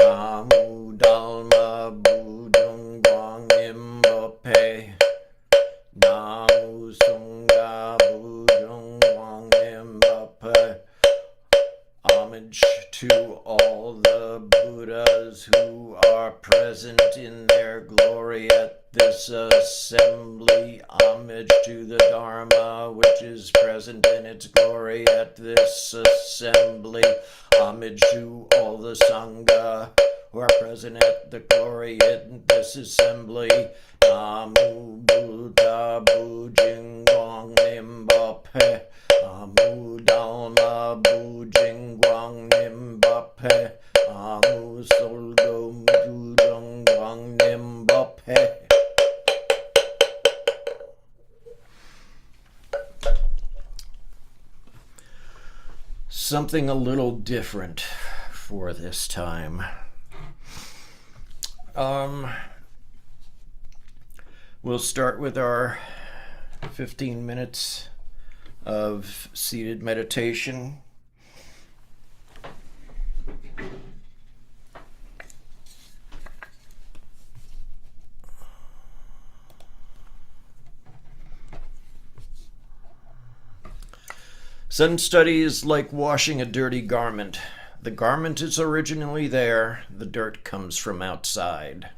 Namu Dalma Budung Guang Nimba Namu Sunga Budung Guang Nimba. Homage to all the Buddhas who are present in their glory at this assembly. Homage to the Dharma which is present in its glory at this assembly. Homage to all the Sangha who are present at the glory in this assembly. Namu Buddha Bujing Guang Nimba Pe. Namu Dalma Bujing Guang Nimba Pe. Namu Solgo Mujung Guang Nimba Pe. Something a little different for this time. We'll start with our 15 minutes of seated meditation. Zen study is like washing a dirty garment. The garment is originally there, the dirt comes from outside.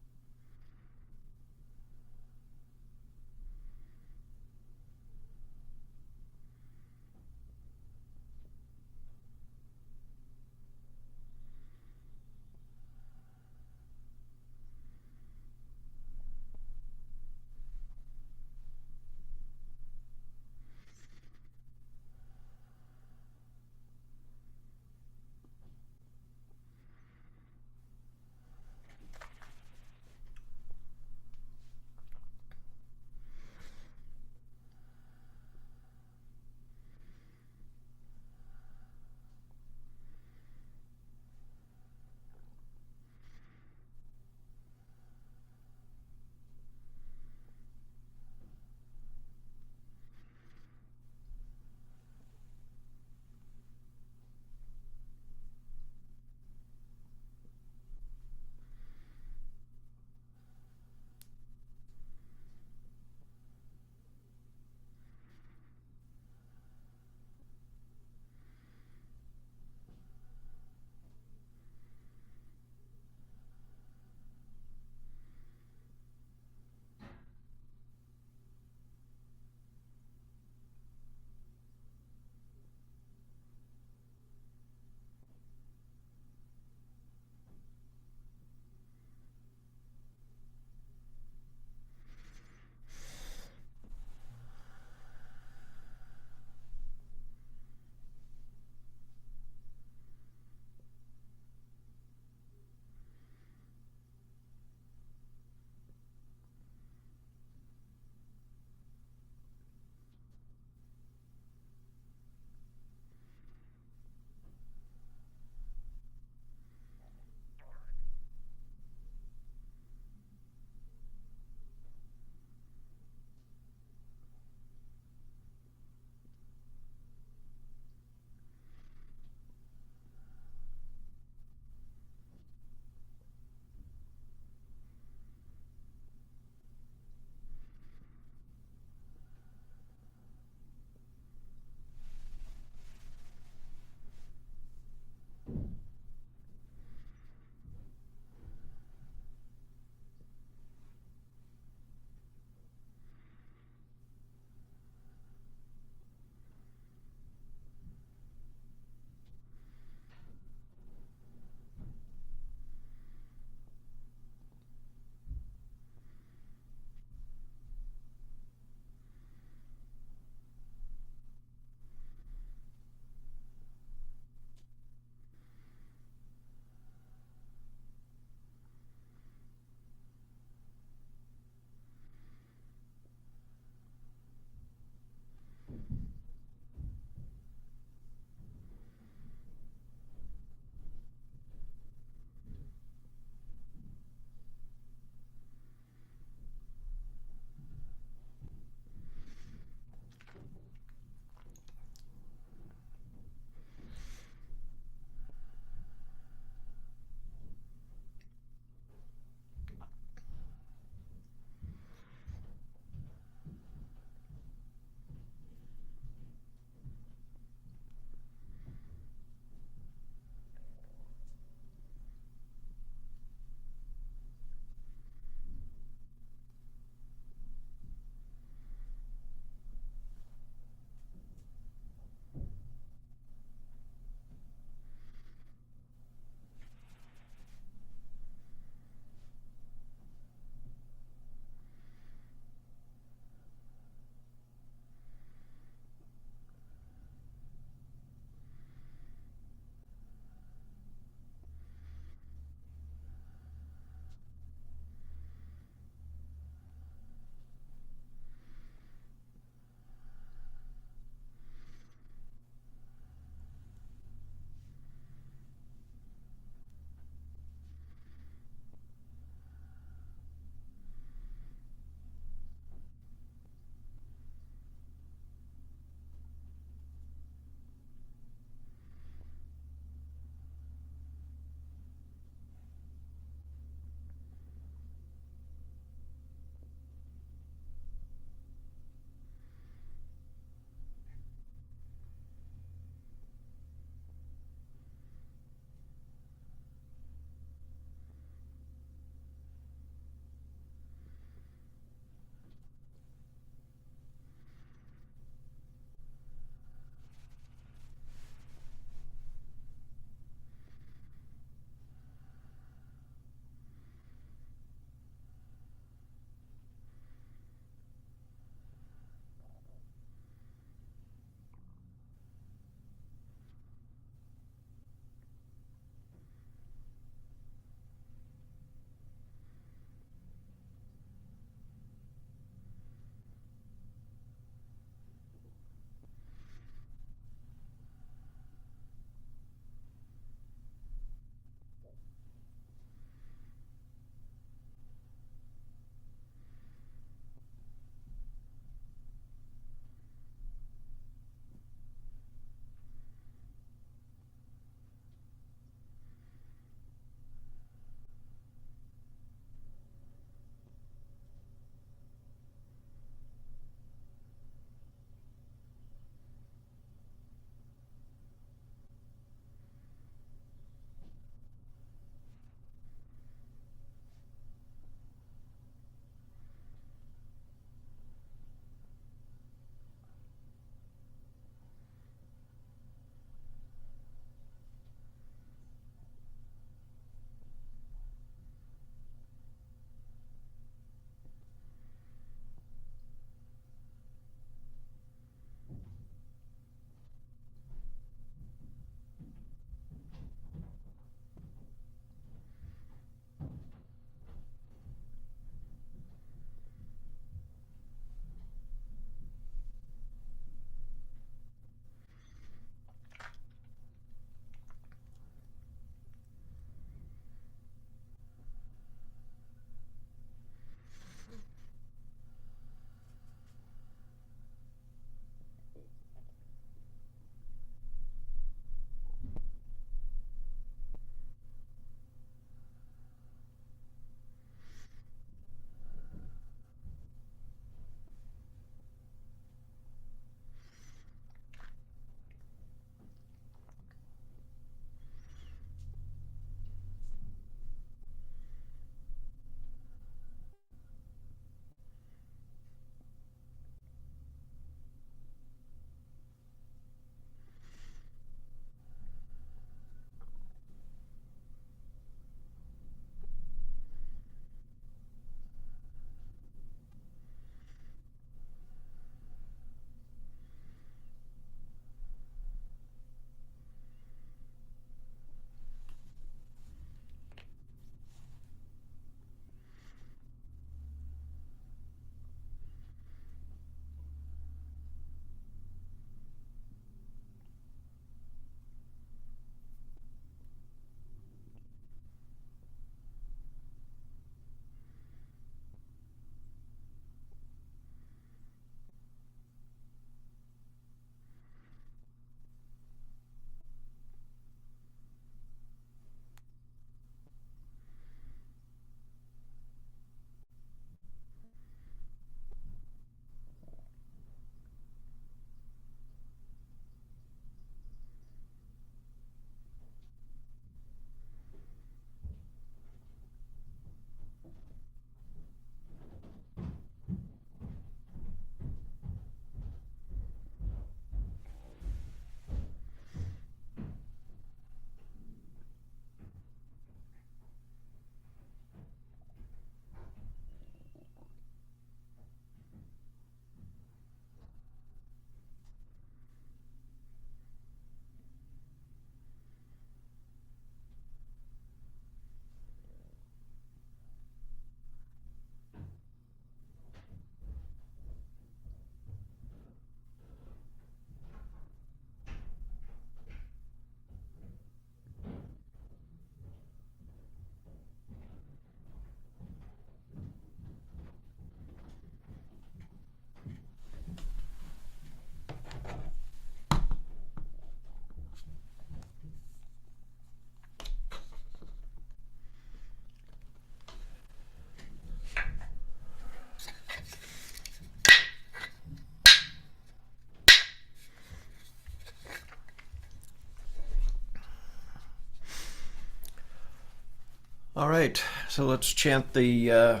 All right, so let's chant the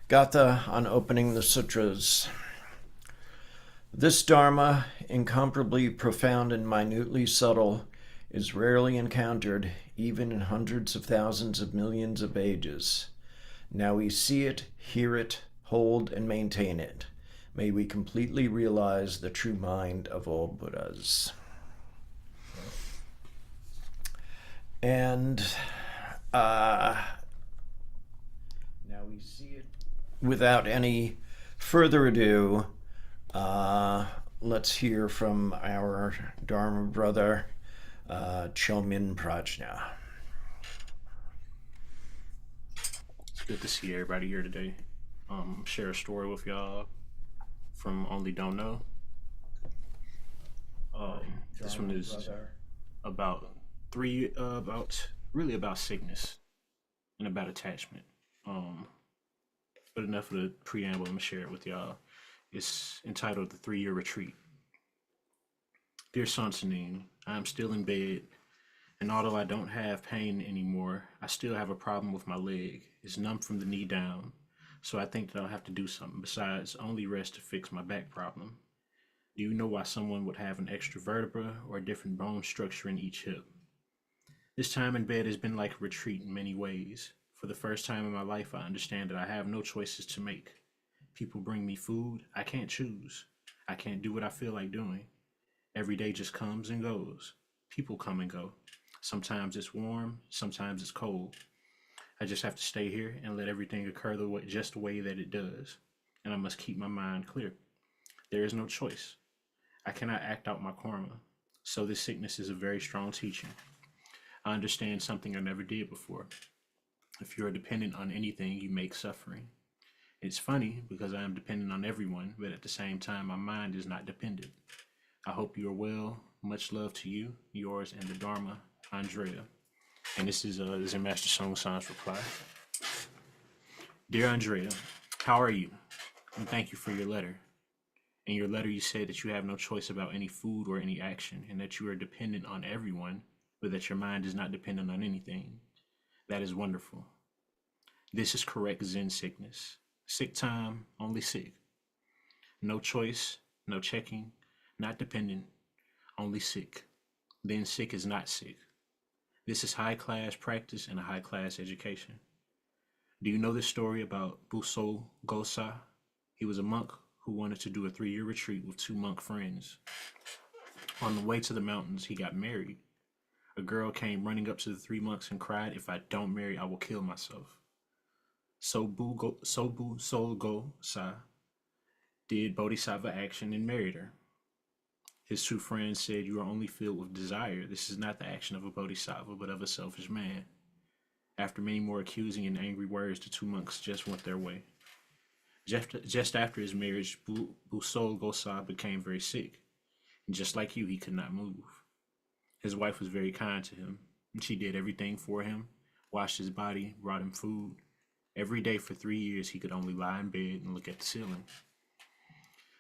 Gatha on opening the sutras. This Dharma, incomparably profound and minutely subtle, is rarely encountered even in hundreds of thousands of millions of ages. Now we see it, hear it, hold, and maintain it. May we completely realize the true mind of all Buddhas. And now we see it. Without any further ado, let's hear from our Dharma brother, Chomin Prajna. It's good to see everybody here today. Share a story with y'all from Only Don't Know. This one is about about sickness and about attachment. But enough of the preamble. I'm gonna share it with y'all. It's entitled "The 3-Year Retreat." Dear Sansanin, I am still in bed, and although I don't have pain anymore, I still have a problem with my leg. It's numb from the knee down, so I think that I'll have to do something besides only rest to fix my back problem. Do you know why someone would have an extra vertebra or a different bone structure in each hip? This time in bed has been like a retreat in many ways. For the first time in my life, I understand that I have no choices to make. People bring me food, I can't choose. I can't do what I feel like doing. Every day just comes and goes. People come and go. Sometimes it's warm, sometimes it's cold. I just have to stay here and let everything occur just the way that it does. And I must keep my mind clear. There is no choice. I cannot act out my karma. So this sickness is a very strong teaching. I understand something I never did before. If you are dependent on anything, you make suffering. It's funny because I am dependent on everyone, but at the same time, my mind is not dependent. I hope you are well. Much love to you, yours, and the Dharma, Andrea. And this is Zen Master Song San's reply. Dear Andrea, how are you? And thank you for your letter. In your letter, you said that you have no choice about any food or any action, and that you are dependent on everyone, but that your mind is not dependent on anything. That is wonderful. This is correct Zen sickness. Sick time, only sick. No choice, no checking, not dependent, only sick. Then sick is not sick. This is high class practice and a high class education. Do you know this story about Busol Gosa? He was a monk who wanted to do a 3-year retreat with 2 monk friends. On the way to the mountains, he got married. A girl came running up to the 3 monks and cried, "If I don't marry, I will kill myself." Sobu Sol Gosa did bodhisattva action and married her. His 2 friends said, "You are only filled with desire. This is not the action of a bodhisattva, but of a selfish man." After many more accusing and angry words, the 2 monks just went their way. Just after his marriage, Busol Gosa became very sick. And just like you, he could not move. His wife was very kind to him, and she did everything for him, washed his body, brought him food. Every day for 3 years, he could only lie in bed and look at the ceiling.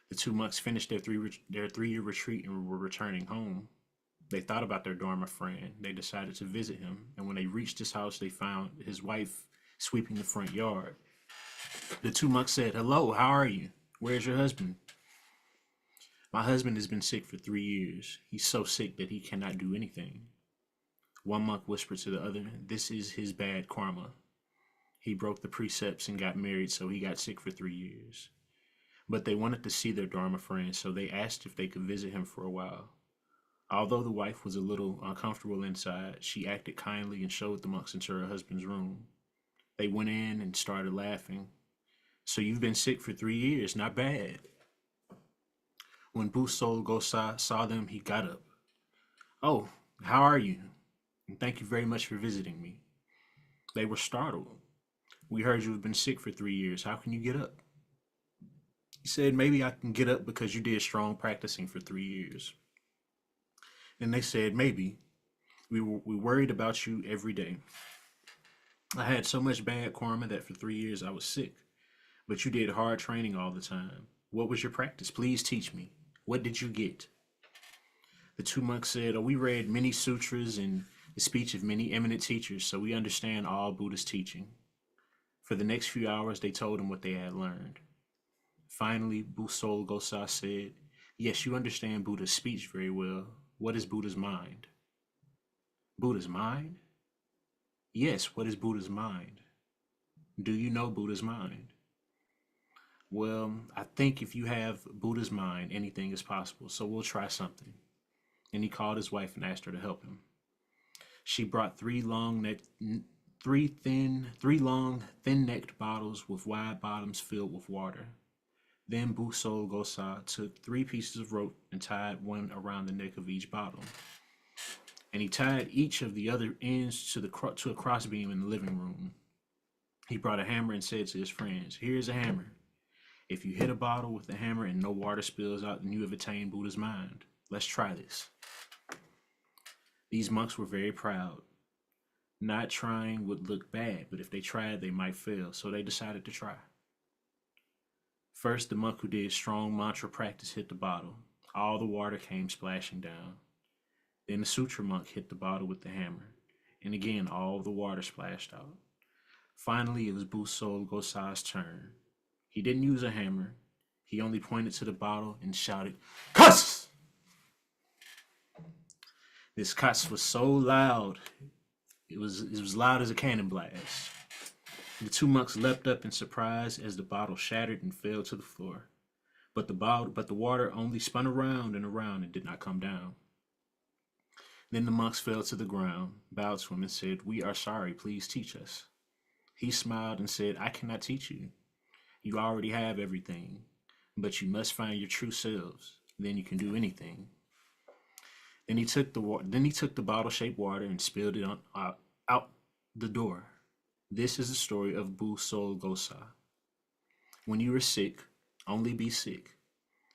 The 2 monks finished their 3-year retreat and were returning home. They thought about their Dharma friend. They decided to visit him, and when they reached his house, they found his wife sweeping the front yard. The 2 monks said, "Hello, how are you? Where's your husband?" "My husband has been sick for 3 years. He's so sick that he cannot do anything." One monk whispered to the other, "This is his bad karma. He broke the precepts and got married, so he got sick for 3 years." But they wanted to see their Dharma friend, so they asked if they could visit him for a while. Although the wife was a little uncomfortable inside, she acted kindly and showed the monks into her husband's room. They went in and started laughing. "So you've been sick for 3 years, not bad." When Busol Gosa saw them, he got up. "Oh, how are you? And thank you very much for visiting me." They were startled. "We heard you have been sick for 3 years. How can you get up?" He said, "Maybe I can get up because you did strong practicing for 3 years." And they said, "Maybe. We worried about you every day. I had so much bad karma that for 3 years I was sick. But you did hard training all the time. What was your practice? Please teach me. What did you get?" The 2 monks said, "Oh, we read many sutras and the speech of many eminent teachers, so we understand all Buddha's teaching. For the next few hours, they told him what they had learned. Finally, Busol Gosa said, "Yes, you understand Buddha's speech very well. What is Buddha's mind?" Buddha's mind? Yes, what is Buddha's mind? Do you know Buddha's mind? Well, I think if you have Buddha's mind, anything is possible, so we'll try something. And he called his wife and asked her to help him. She brought three long, thin-necked bottles with wide bottoms filled with water. Then Busol Gosa took 3 pieces of rope and tied one around the neck of each bottle. And he tied each of the other ends to a crossbeam in the living room. He brought a hammer and said to his friends, "Here's a hammer. If you hit a bottle with the hammer and no water spills out, then you have attained Buddha's mind. Let's try this." These monks were very proud. Not trying would look bad, but if they tried, they might fail, so they decided to try. First, the monk who did strong mantra practice hit the bottle. All the water came splashing down. Then the sutra monk hit the bottle with the hammer, and again all the water splashed out. Finally, it was Busol Gosa's turn. He didn't use a hammer. He only pointed to the bottle and shouted, "Cuss!" This cuss was so loud, it was loud as a cannon blast. The 2 monks leapt up in surprise as the bottle shattered and fell to the floor. But the water only spun around and around and did not come down. Then the monks fell to the ground, bowed to him and said, "We are sorry, please teach us." He smiled and said, "I cannot teach you. You already have everything, but you must find your true selves. Then you can do anything." Then he took the bottle-shaped water and spilled it out the door. This is the story of Busol Gosa. When you are sick, only be sick.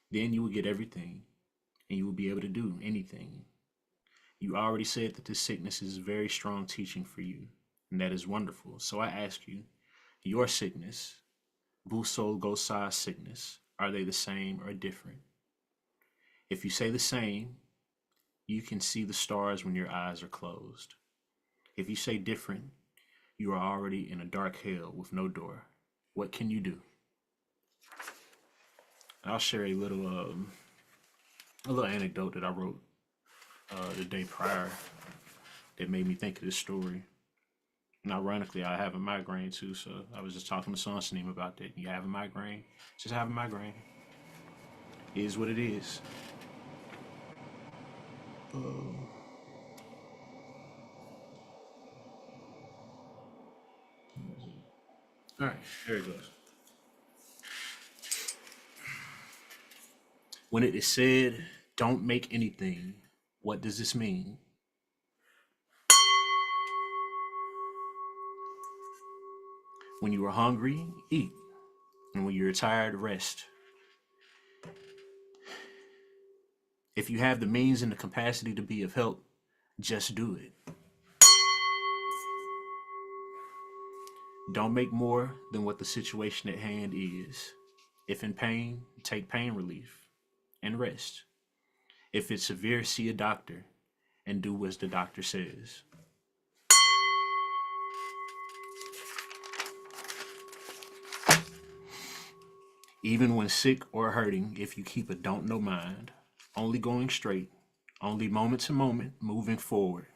Then you will get everything, and you will be able to do anything. You already said that this sickness is very strong teaching for you, and that is wonderful. So I ask you, your sickness, Busol Gosa's sickness, are they the same or different? If you say the same, you can see the stars when your eyes are closed. If you say different, you are already in a dark hell with no door. What can you do? I'll share a little anecdote that I wrote the day prior that made me think of this story. And ironically, I have a migraine too, so I was just talking to Sonsanim about that. You have a migraine? Just have a migraine. It is what it is. All right, there it goes. When it is said, "Don't make anything," what does this mean? When you are hungry, eat. And when you're tired, rest. If you have the means and the capacity to be of help, just do it. Don't make more than what the situation at hand is. If in pain, take pain relief and rest. If it's severe, see a doctor and do as the doctor says. Even when sick or hurting, if you keep a don't know mind, only going straight, only moment to moment, moving forward,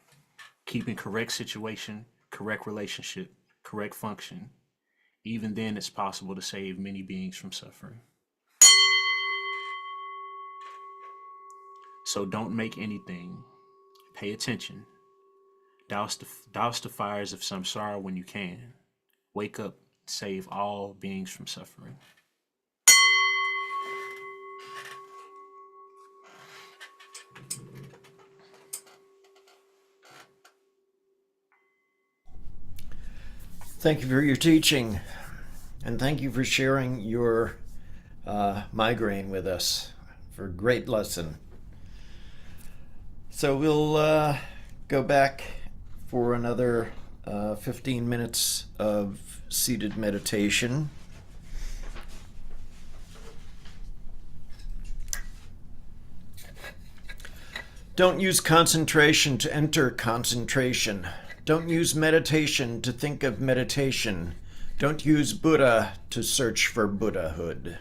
keeping correct situation, correct relationship, correct function, even then it's possible to save many beings from suffering. So don't make anything. Pay attention. Douse the fires of samsara when you can. Wake up, save all beings from suffering. Thank you for your teaching, and thank you for sharing your migraine with us. For a great lesson. So we'll go back for another 15 minutes of seated meditation. Don't use concentration to enter concentration. Don't use meditation to think of meditation. Don't use Buddha to search for Buddhahood.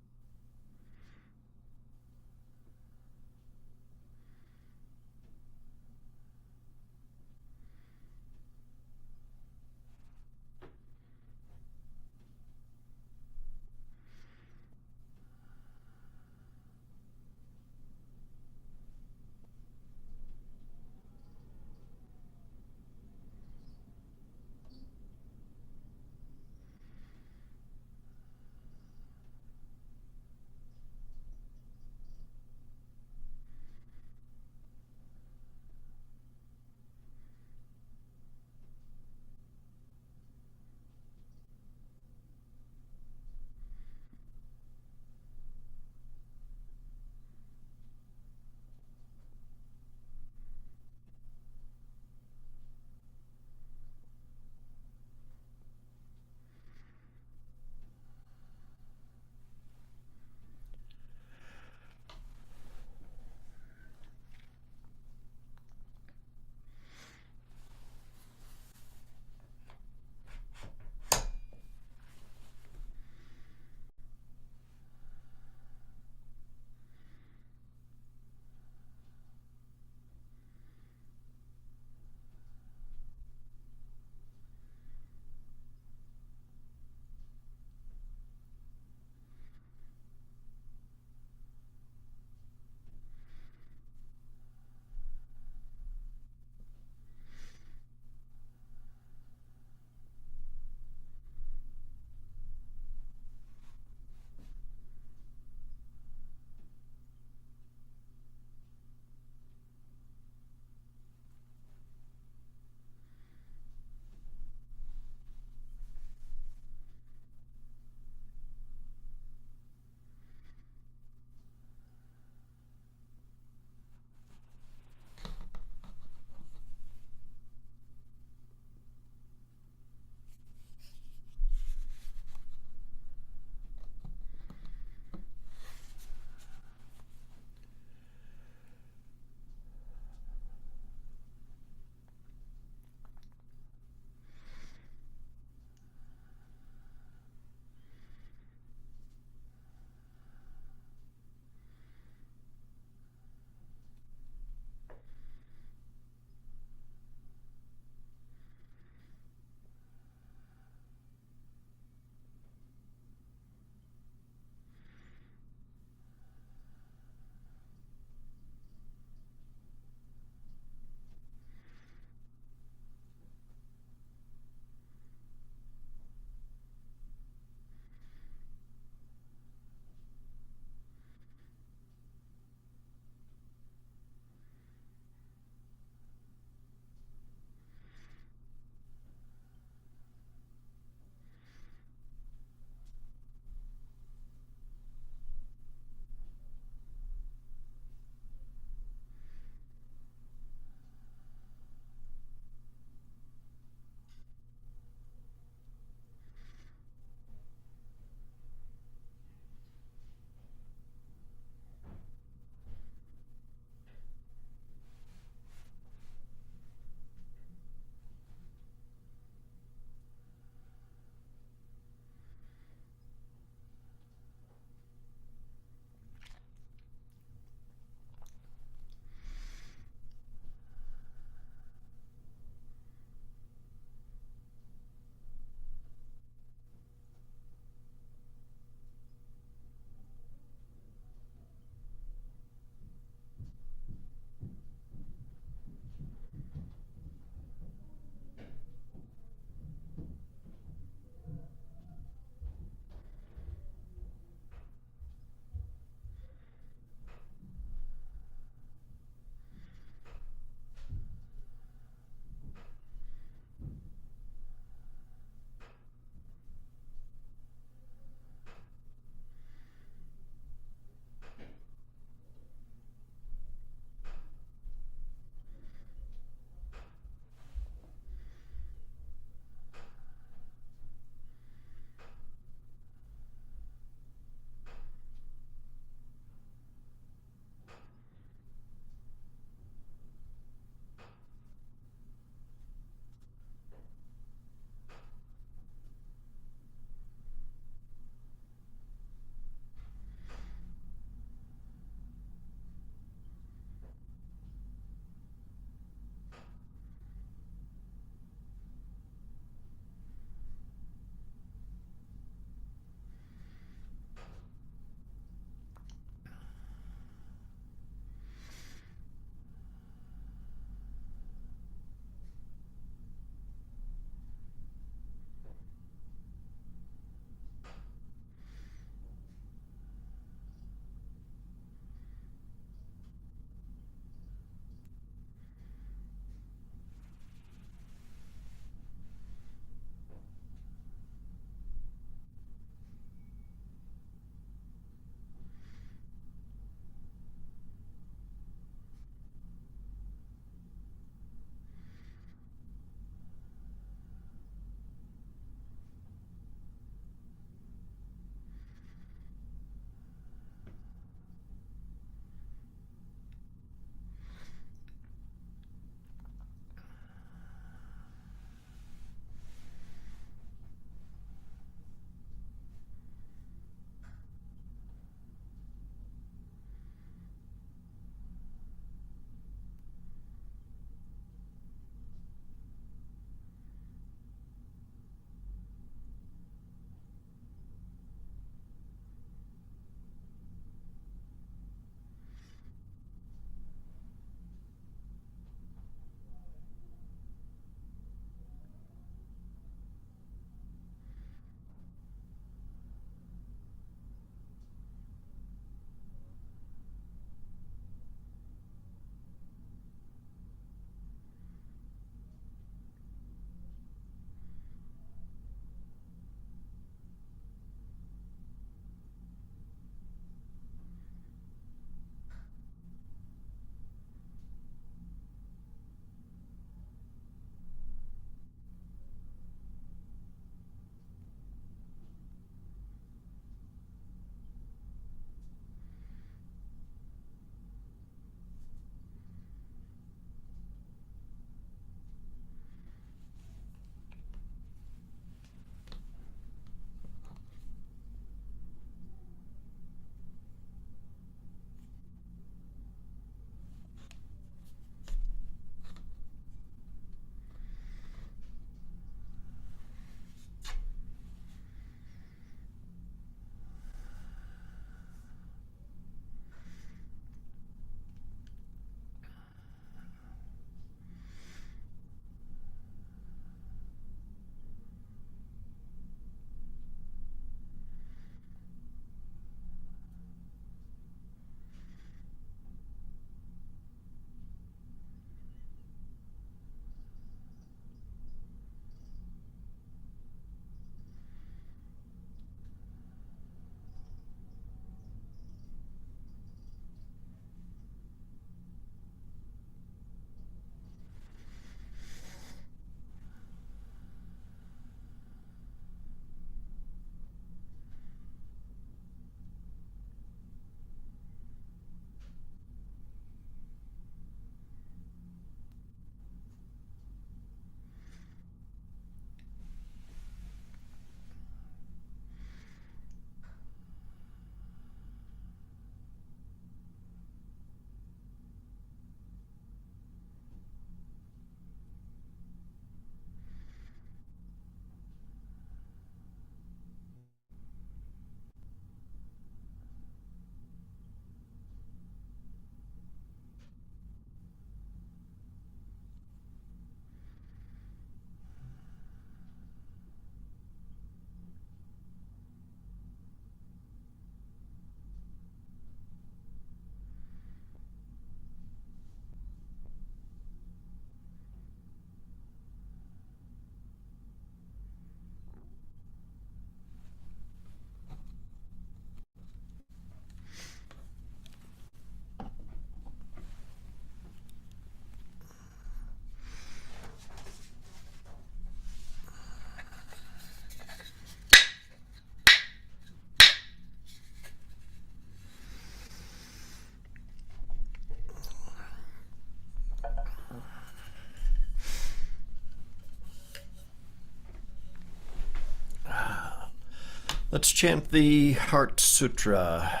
Let's chant the Heart Sutra.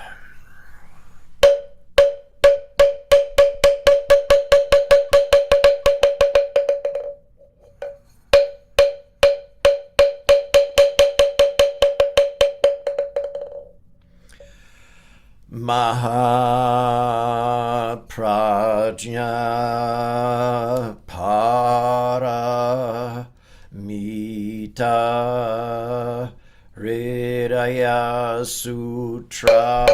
Mahaprajna para mita Hridaya Sutra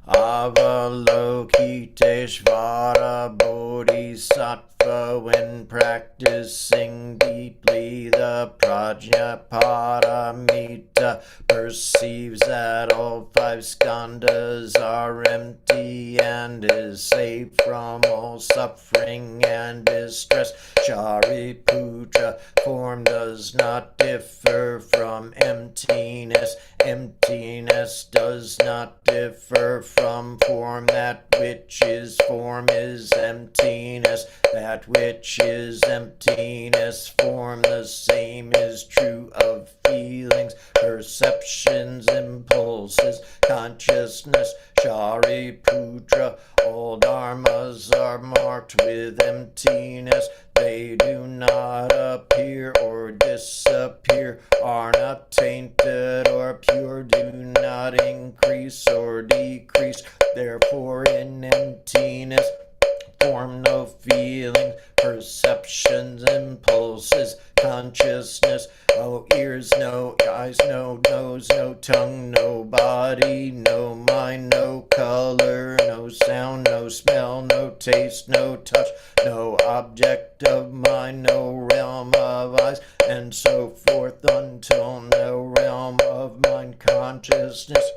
Avalokiteshvara Bodhisattva, when practicing deeply the Prajna Paramita, perceives that all five skandhas are empty and is saved from all suffering and distress. Shariputra, form does not differ from emptiness. Emptiness does not differ from form. That which is form is emptiness. That which is emptiness, form. The same is true of feelings, perceptions, impulses, consciousness. Shariputra, all dharmas are marked with emptiness. They do not appear or disappear, are not tainted or pure, do not increase or decrease. Therefore, in emptiness, form no feelings, perceptions, impulses, consciousness. No ears, no eyes, no nose, no tongue, no body, no mind, no color, no sound, no smell, no taste, no touch, no object of mind, no realm of eyes, and so forth until no realm of mind consciousness.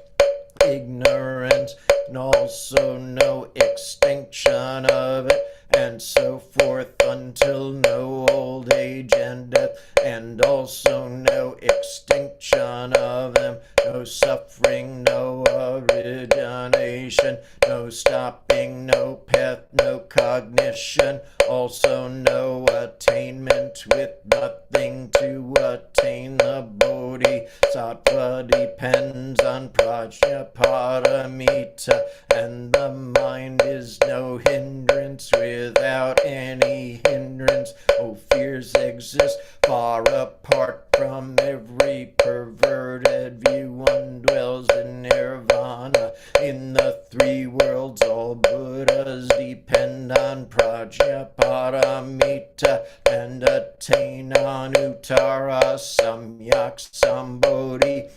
Ignorance, and also no extinction of it, and so forth until no old age and death, and also no extinction of them, no suffering, no origination, no stopping, no path, no cognition, also no attainment, with nothing to attain. The Bodhisattva depends on Prajna Paramita, and the mind is no hindrance. Without any hindrance, no fears exist. Far apart from every perverted view, one dwells in nirvana. In the three worlds, all Buddhas depend on Prajna Paramita and attain Anuttara Samyak Sambodhi.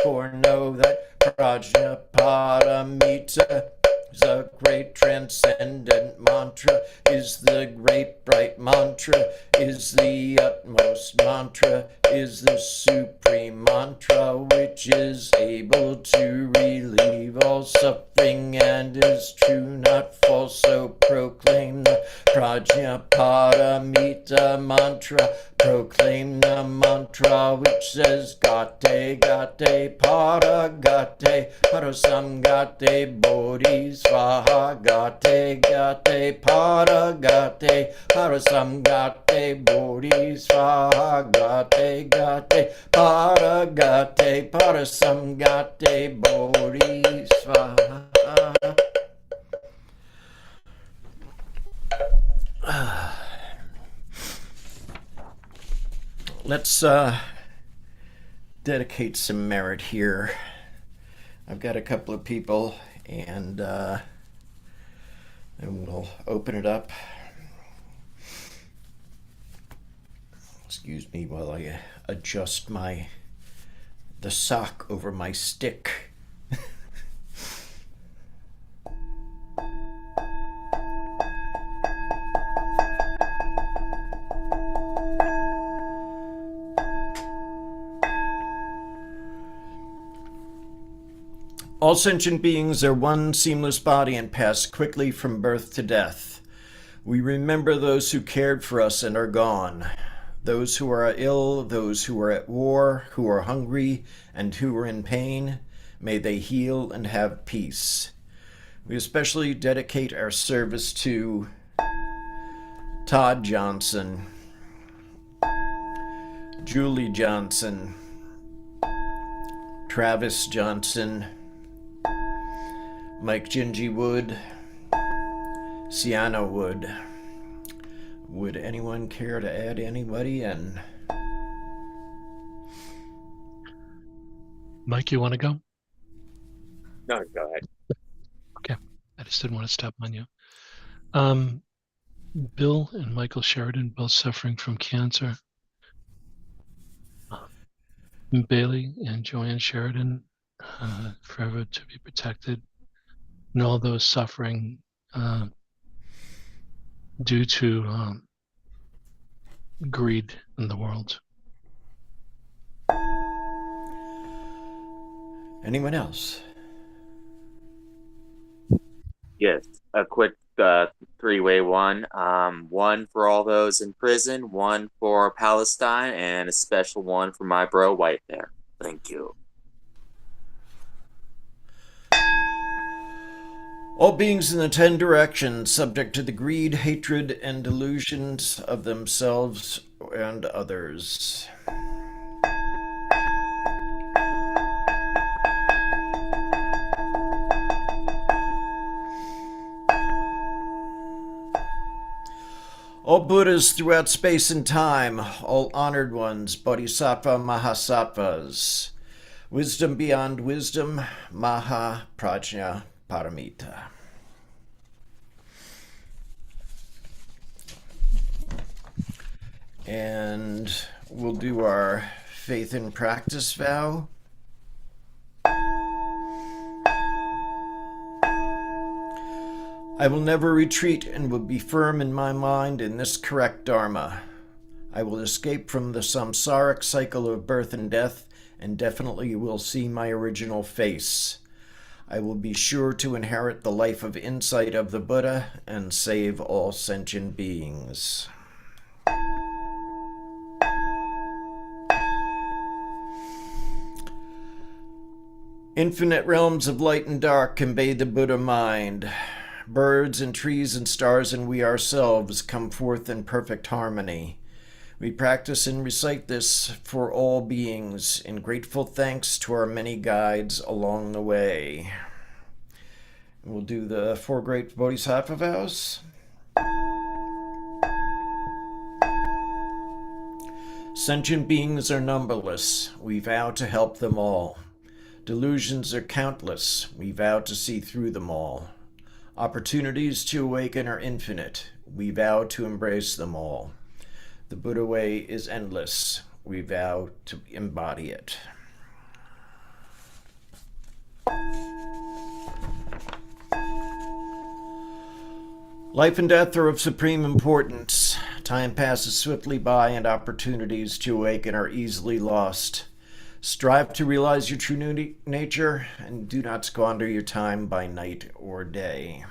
For know that Prajna Paramita is a great transcendent mantra, is the great bright mantra, is the utmost mantra, is the supreme mantra, which is able to relieve all suffering and is true, not false. So proclaim the Prajna Paramita mantra. Proclaim the mantra which says Gate Gate Para Gate Parasamgate Bodhisvaha. Gate Gate Para Gate Parasamgate Bodhisvaha. Gate Gate Para Gate Parasamgate Bodhisvaha. Let's dedicate some merit here. I've got a couple of people, and we'll open it up. Excuse me while I adjust the sock over my stick. All sentient beings are one seamless body and pass quickly from birth to death. We remember those who cared for us and are gone, those who are ill, those who are at war, who are hungry, and who are in pain. May they heal and have peace. We especially dedicate our service to Todd Johnson, Julie Johnson, Travis Johnson, Mike Gingy Wood, Sienna Wood. Would anyone care to add anybody in? Mike, you want to go? No, go ahead. Okay. I just didn't want to step on you. Bill and Michael Sheridan, both suffering from cancer. Bailey and Joanne Sheridan, forever to be protected. And all those suffering due to greed in the world. Anyone else? Yes, a quick three-way one. One for all those in prison, one for Palestine, and a special one for my bro White there. Thank you. All beings in the 10 directions, subject to the greed, hatred, and delusions of themselves and others. All Buddhas throughout space and time, all honored ones, Bodhisattva Mahasattvas, wisdom beyond wisdom, Maha Prajna Paramita. And we'll do our faith and practice vow. I will never retreat and will be firm in my mind in this correct Dharma. I will escape from the samsaric cycle of birth and death and definitely will see my original face. I will be sure to inherit the life of insight of the Buddha and save all sentient beings. Infinite realms of light and dark convey the Buddha mind. Birds and trees and stars and we ourselves come forth in perfect harmony. We practice and recite this for all beings in grateful thanks to our many guides along the way. We'll do the 4 great Bodhisattva vows. Sentient beings are numberless. We vow to help them all. Delusions are countless. We vow to see through them all. Opportunities to awaken are infinite. We vow to embrace them all. The Buddha way is endless. We vow to embody it. Life and death are of supreme importance. Time passes swiftly by and opportunities to awaken are easily lost. Strive to realize your true nature and do not squander your time by night or day.